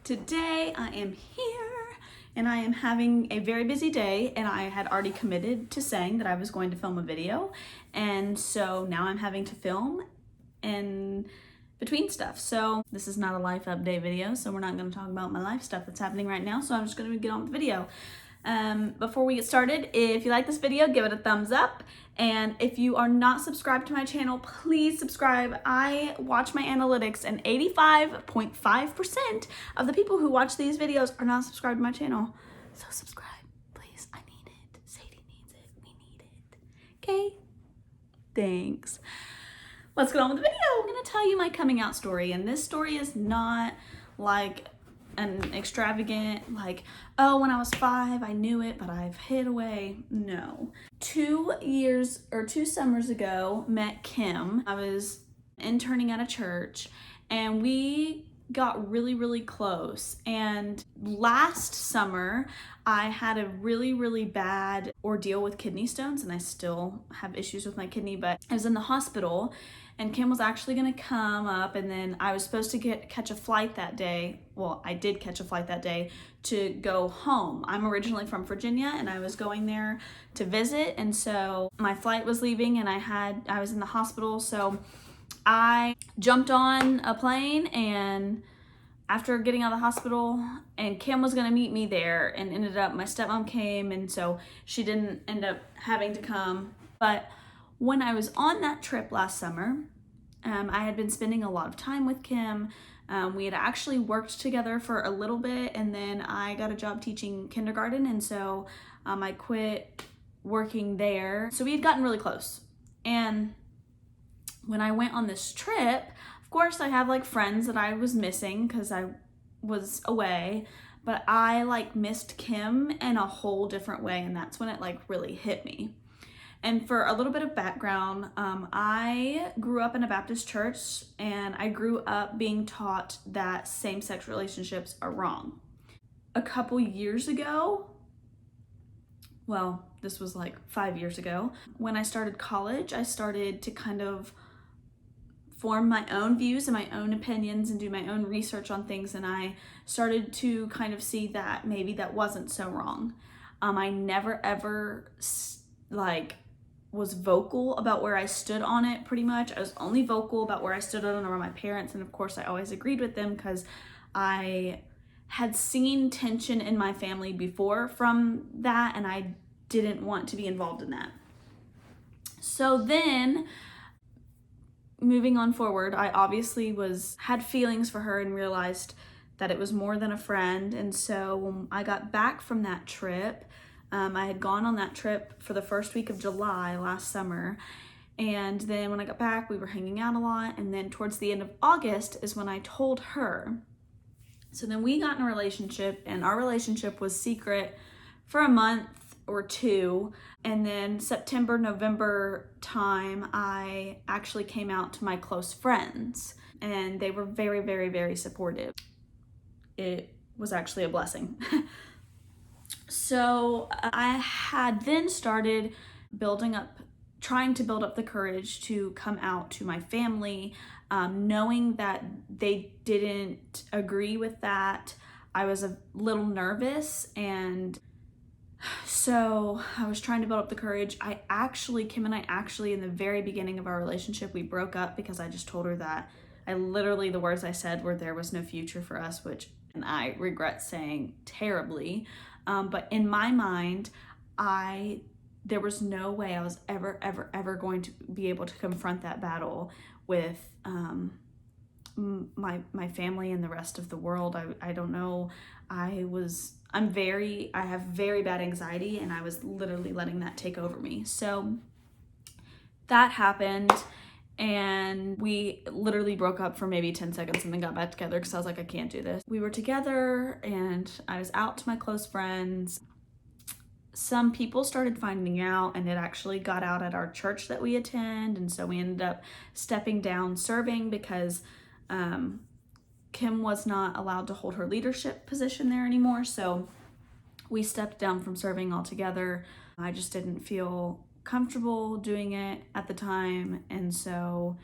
Today I am here and I am having a very busy day, and I had already committed to saying that I was going to film a video, and so now I'm having to film in between stuff. So this is not a life update video, so we're not going to talk about my life stuff that's happening right now, so I'm just going to get on with the video. Before we get started, if you like this video, give it a thumbs up. And if you are not subscribed to my channel, please subscribe. I watch my analytics and 85.5% of the people who watch these videos are not subscribed to my channel. So subscribe, please. I need it. Sadie needs it. We need it. Okay? Thanks. Let's get on with the video. I'm gonna tell you my coming out story, and this story is not like an extravagant, like, oh, when I was 5, I knew it, but I've hid away. No. 2 summers ago, met Kim. I was interning at a church, and we got really close. And last summer, I had a really bad ordeal with kidney stones, and I still have issues with my kidney, but I was in the hospital, and Kim was actually gonna come up, and then I was supposed to catch a flight that day. Well, I did catch a flight that day to go home. I'm originally from Virginia, and I was going there to visit, and so my flight was leaving, and I was in the hospital, so I jumped on a plane, and after getting out of the hospital, and Kim was gonna meet me there, and ended up my stepmom came, and so she didn't end up having to come. But when I was on that trip last summer, I had been spending a lot of time with Kim. We had actually worked together for a little bit, and then I got a job teaching kindergarten, and so I quit working there. So we had gotten really close. And when I went on this trip, of course I have like friends that I was missing because I was away, but I like missed Kim in a whole different way, and that's when it like really hit me. And for a little bit of background, I grew up in a Baptist church, and I grew up being taught that same-sex relationships are wrong. A couple years ago, well, this was like 5 years ago, when I started college, I started to kind of form my own views and my own opinions and do my own research on things, and I started to kind of see that maybe that wasn't so wrong. I never ever was vocal about where I stood on it, pretty much. I was only vocal about where I stood on it around my parents, and of course I always agreed with them because I had seen tension in my family before from that, and I didn't want to be involved in that. So then, moving on forward, I obviously had feelings for her and realized that it was more than a friend. And so when I got back from that trip, I had gone on that trip for the first week of July last summer, and then when I got back, we were hanging out a lot, and then towards the end of August is when I told her. So then we got in a relationship, and our relationship was secret for a month or two, and then September, November time, I actually came out to my close friends, and they were very supportive. It was actually a blessing. So I had then started trying to build up the courage to come out to my family, knowing that they didn't agree with that. I was a little nervous, and so I was trying to build up the courage. Kim and I actually, in the very beginning of our relationship, we broke up because I just told her that the words I said were there was no future for us, and I regret saying terribly. But in my mind, there was no way I was ever going to be able to confront that battle with my family and the rest of the world. I don't know. I have very bad anxiety, and I was literally letting that take over me. So that happened, and we literally broke up for maybe 10 seconds and then got back together because I was like, I can't do this. We were together, and I was out to my close friends. Some people started finding out, and it actually got out at our church that we attend, and so we ended up stepping down serving because Kim was not allowed to hold her leadership position there anymore, so we stepped down from serving altogether. I just didn't feel comfortable doing it at the time, and so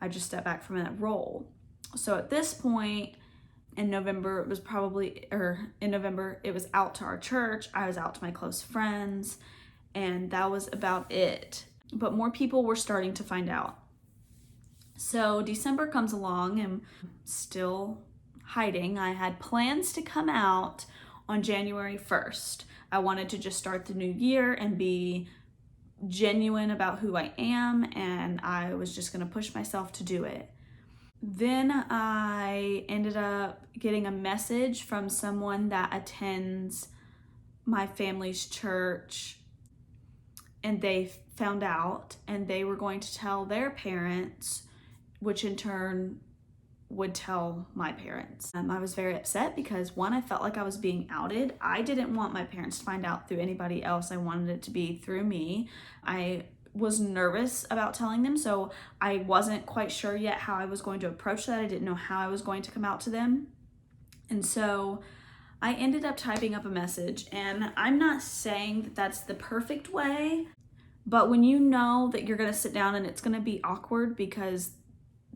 I just stepped back from that role. So at this point, In November, it was probably, or in November, it was out to our church. I was out to my close friends, and that was about it. But more people were starting to find out. So December comes along and still hiding. I had plans to come out on January 1st. I wanted to just start the new year and be genuine about who I am, and I was just going to push myself to do it. Then I ended up getting a message from someone that attends my family's church, and they found out, and they were going to tell their parents, which in turn would tell my parents. I was very upset because, one, I felt like I was being outed. I didn't want my parents to find out through anybody else. I wanted it to be through me. I was nervous about telling them, so I wasn't quite sure yet how I was going to approach that. I didn't know how I was going to come out to them. And so I ended up typing up a message, and I'm not saying that that's the perfect way, but when you know that you're going to sit down and it's going to be awkward because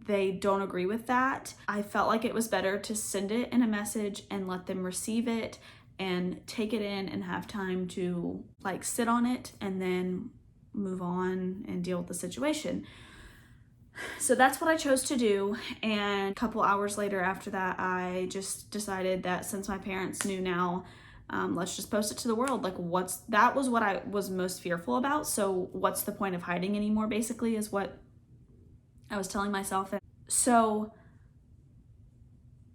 they don't agree with that, I felt like it was better to send it in a message and let them receive it and take it in and have time to like sit on it and then move on and deal with the situation. So that's what I chose to do. And a couple hours later after that, I just decided that since my parents knew now, let's just post it to the world. Like, that was what I was most fearful about. So what's the point of hiding anymore, basically, is what I was telling myself. So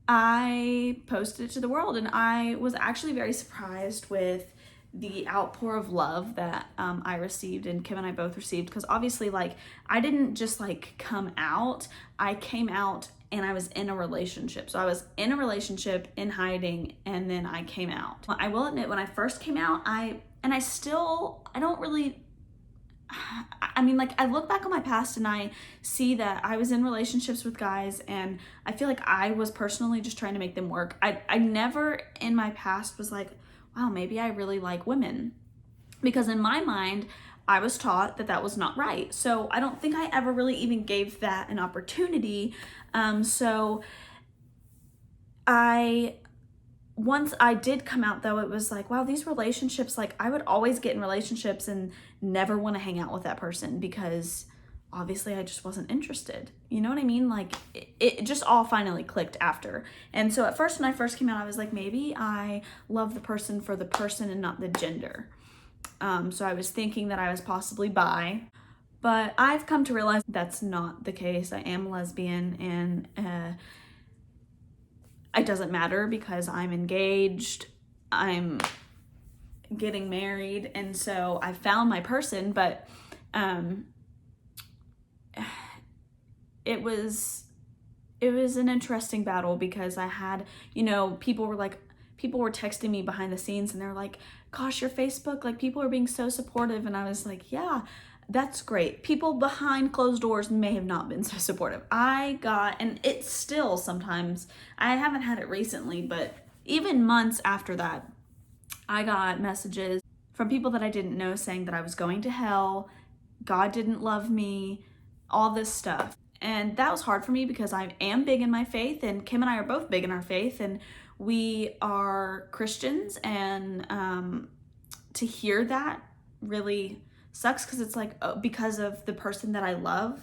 I posted it to the world, and I was actually very surprised with the outpour of love that I received and Kim and I both received, because obviously, like, I didn't just like come out. I came out and I was in a relationship. So I was in a relationship in hiding, and then I came out. I will admit, when I first came out, I don't really, I mean, like, I look back on my past and I see that I was in relationships with guys, and I feel like I was personally just trying to make them work. I never in my past was like, wow, maybe I really like women. Because in my mind, I was taught that that was not right. So I don't think I ever really even gave that an opportunity. So once I did come out, though, it was like, wow, these relationships, like, I would always get in relationships and never want to hang out with that person because obviously I just wasn't interested. You know what I mean? Like, it just all finally clicked after. And so at first, when I first came out, I was like, maybe I love the person for the person and not the gender. So I was thinking that I was possibly bi, but I've come to realize that's not the case. I am lesbian, and it doesn't matter because I'm engaged, I'm getting married, and so I found my person. But it was an interesting battle because I had, people were texting me behind the scenes, and they're like, gosh, your Facebook, like, people are being so supportive. And I was like, yeah, that's great. People behind closed doors may have not been so supportive. And it's still sometimes, I haven't had it recently, but even months after that, I got messages from people that I didn't know saying that I was going to hell, God didn't love me, all this stuff. And that was hard for me because I am big in my faith, and Kim and I are both big in our faith, and we are Christians. And to hear that really sucks, because it's like, oh, because of the person that I love,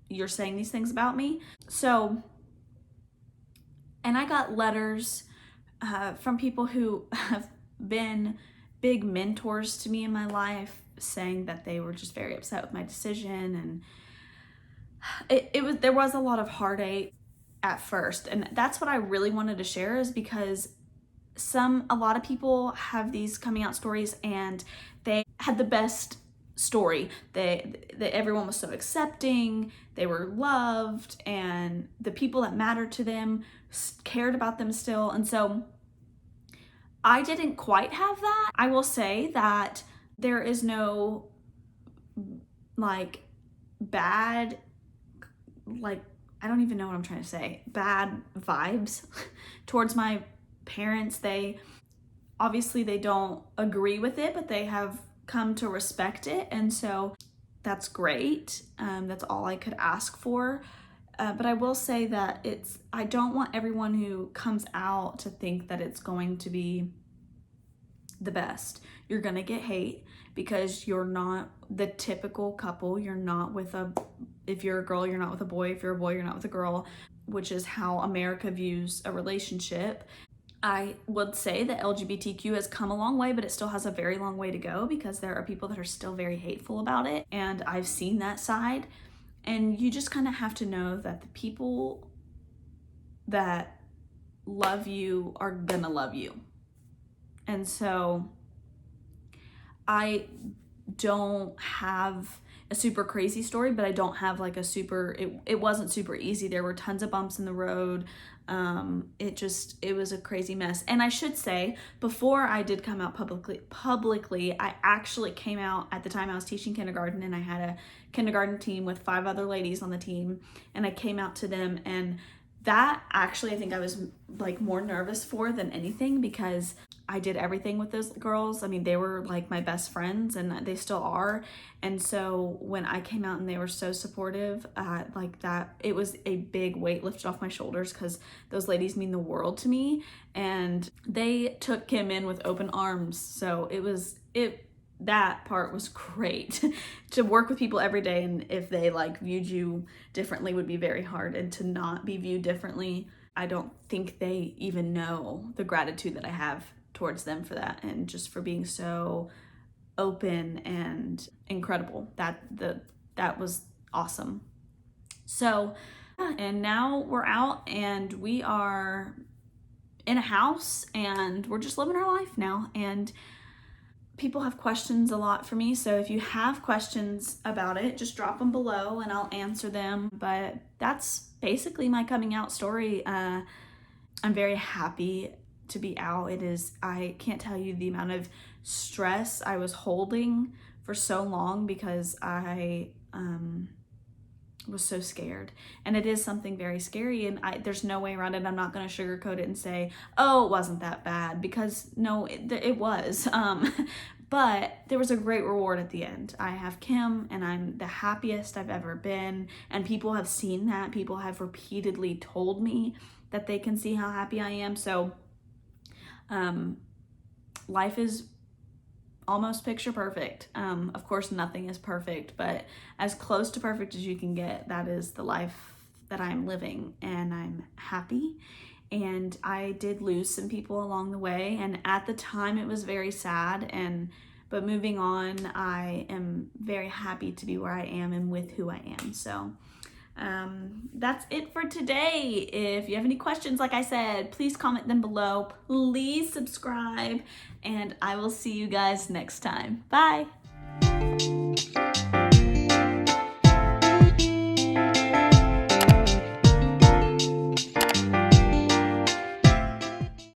you're saying these things about me. So, and I got letters from people who have been big mentors to me in my life, saying that they were just very upset with my decision. And there was a lot of heartache at first, and that's what I really wanted to share, is because a lot of people have these coming out stories, and they had the best story. Everyone was so accepting, they were loved, and the people that mattered to them cared about them still. And so I didn't quite have that. I will say that there is no like bad, like, I don't even know what I'm trying to say, bad vibes towards my parents. They don't agree with it, but they have come to respect it, and so that's great. That's all I could ask for. But I will say that I don't want everyone who comes out to think that it's going to be the best. You're gonna get hate because you're not the typical couple. You're not with if you're a girl, you're not with a boy. If you're a boy, you're not with a girl, which is how America views a relationship. I would say that LGBTQ has come a long way, but it still has a very long way to go because there are people that are still very hateful about it. And I've seen that side. And you just kind of have to know that the people that love you are gonna love you. And so I don't have a super crazy story, but I don't have like a super, it wasn't super easy. There were tons of bumps in the road. It was a crazy mess. And I should say, before I did come out publicly, I actually came out at the time I was teaching kindergarten, and I had a kindergarten team with 5 other ladies on the team, and I came out to them, and that actually I think I was like more nervous for than anything, because I did everything with those girls. I mean, they were like my best friends, and they still are. And so when I came out and they were so supportive, like that, it was a big weight lifted off my shoulders, because those ladies mean the world to me, and they took Kim in with open arms. So that part was great. To work with people every day, and if they like viewed you differently, would be very hard. And to not be viewed differently, I don't think they even know the gratitude that I have towards them for that, and just for being so open and incredible. That was awesome. So, and now we're out and we are in a house and we're just living our life now. And people have questions a lot for me, so if you have questions about it, just drop them below and I'll answer them. But that's basically my coming out story. I'm very happy to be out. I can't tell you the amount of stress I was holding for so long, because I was so scared, and it is something very scary, and there's no way around it. I'm not going to sugarcoat it and say, oh, it wasn't that bad, because no, it was. But there was a great reward at the end. I have Kim, and I'm the happiest I've ever been, and people have seen that. People have repeatedly told me that they can see how happy I am. So life is almost picture perfect. Of course, nothing is perfect, but as close to perfect as you can get, that is the life that I'm living, and I'm happy. And I did lose some people along the way, and at the time it was very sad, but moving on, I am very happy to be where I am and with who I am. So that's it for today. If you have any questions, like I said, please comment them below. Please subscribe, and I will see you guys next time. Bye.